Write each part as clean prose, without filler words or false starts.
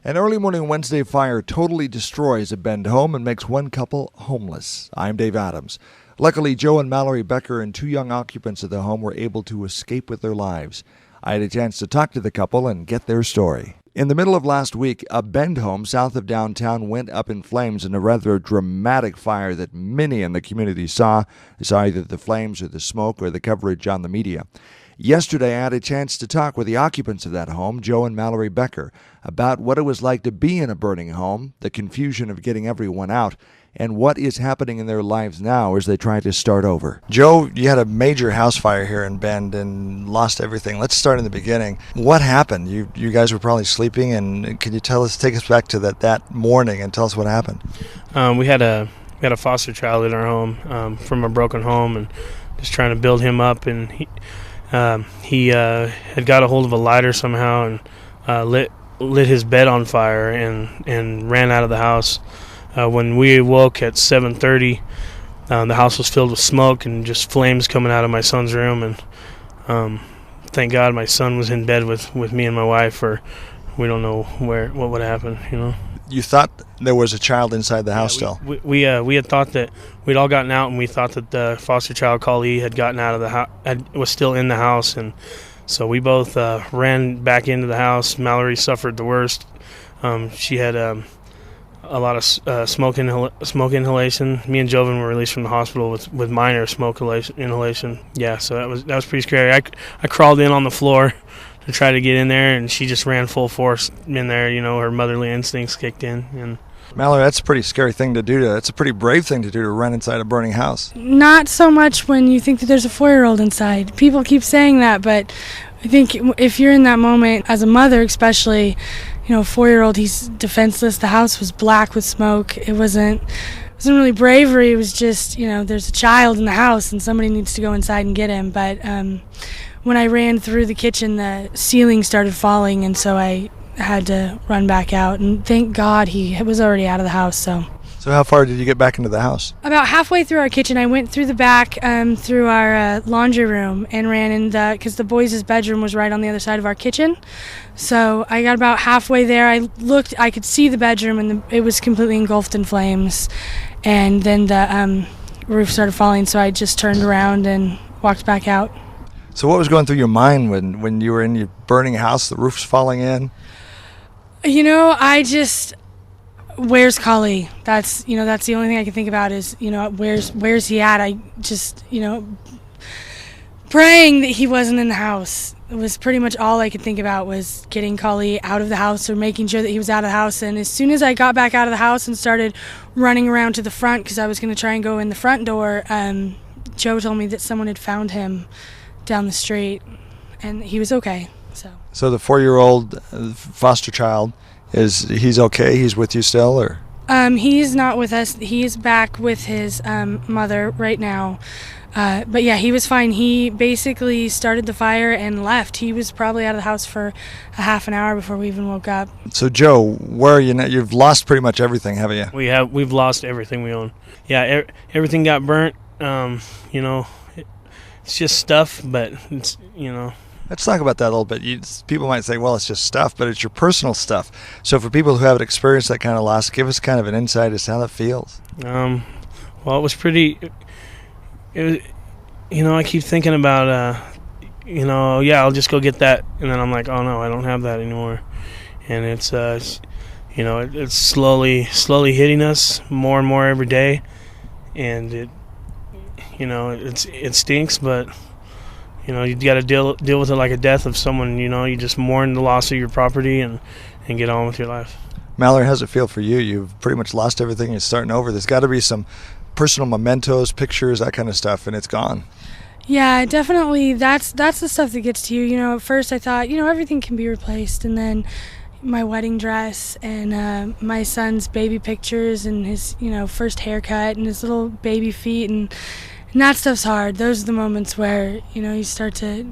An early morning Wednesday fire totally destroys a Bend home and makes one couple homeless. I'm Dave Adams. Luckily, Joe and Mallory Becker and two young occupants of the home were able to escape with their lives. I had a chance to talk to the couple and get their story. In the middle of last week, a Bend home south of downtown went up in flames in a rather dramatic fire that many in the community saw. They saw either the flames or the smoke or the coverage on the media. Yesterday, I had a chance to talk with the occupants of that home, Joe and Mallory Becker, about what it was like to be in a burning home, the confusion of getting everyone out, and what is happening in their lives now as they try to start over. Joe, you had a major house fire here in Bend and lost everything. Let's start in the beginning. What happened? You guys were probably sleeping, and can you take us back to that morning and tell us what happened? We had a foster child in our home from a broken home, and just trying to build him up, and he had got a hold of a lighter somehow and lit his bed on fire and ran out of the house. When we awoke at 7:30, the house was filled with smoke and just flames coming out of my son's room. And thank God my son was in bed with me and my wife, or we don't know what would happen. You thought there was a child inside the house still? We had thought that we'd all gotten out, and we thought that the foster child, Kali, had gotten out of the house, was still in the house, and so we both ran back into the house. Mallory suffered the worst. She had a lot of smoke inhalation. Me and Joven were released from the hospital with minor smoke inhalation. Yeah, so that was pretty scary. I crawled in on the floor to try to get in there, and she just ran full force in there. Her motherly instincts kicked in. And Mallory, that's a pretty scary thing to do. That's a pretty brave thing to do, to run inside a burning house. Not so much when you think that there's a 4-year-old inside. People keep saying that, but I think if you're in that moment, as a mother especially, a 4-year-old, he's defenseless. The house was black with smoke. It wasn't really bravery. It was just, there's a child in the house and somebody needs to go inside and get him. But when I ran through the kitchen, the ceiling started falling, and so I had to run back out. And thank God he was already out of the house. So how far did you get back into the house? About halfway through our kitchen. I went through the back, through our laundry room, and ran in because the boys' bedroom was right on the other side of our kitchen. So I got about halfway there. I could see the bedroom, and it was completely engulfed in flames. And then the roof started falling, so I just turned around and walked back out. So what was going through your mind when you were in your burning house, the roof's falling in? Where's Kali? That's the only thing I can think about is, where's he at? I just, praying that he wasn't in the house. It was pretty much all I could think about, was getting Kali out of the house or making sure that he was out of the house. And as soon as I got back out of the house and started running around to the front, because I was going to try and go in the front door, Joe told me that someone had found him down the street, and he was okay. So the 4-year-old foster child, he's okay? He's with you still, or? He's not with us. He's back with his mother right now. But yeah, he was fine. He basically started the fire and left. He was probably out of the house for a half an hour before we even woke up. So Joe, where are you now? You've lost pretty much everything, haven't you? We've lost everything we own. Yeah, everything got burnt. It's just stuff, but it's, Let's talk about that a little bit. People might say, well, it's just stuff, but it's your personal stuff. So for people who haven't experienced that kind of loss, give us kind of an insight as to how that feels. Well, it was pretty... I keep thinking about, I'll just go get that. And then I'm like, oh, no, I don't have that anymore. And it's slowly hitting us more and more every day. And it stinks, but... you got to deal with it like a death of someone. You just mourn the loss of your property and get on with your life. Mallory, how's it feel for you? You've pretty much lost everything. You're starting over. There's got to be some personal mementos, pictures, that kind of stuff, and it's gone. Yeah, definitely. That's the stuff that gets to you. At first I thought, everything can be replaced, and then my wedding dress and my son's baby pictures and his, first haircut and his little baby feet, and that stuff's hard. Those are the moments where, you start to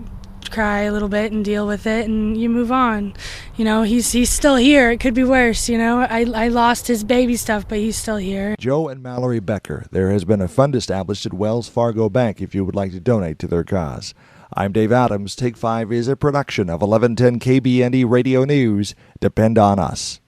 cry a little bit and deal with it, and you move on. He's still here. It could be worse. I lost his baby stuff, but he's still here. Joe and Mallory Becker. There has been a fund established at Wells Fargo Bank if you would like to donate to their cause. I'm Dave Adams. Take 5 is a production of 1110 KBND Radio News. Depend on us.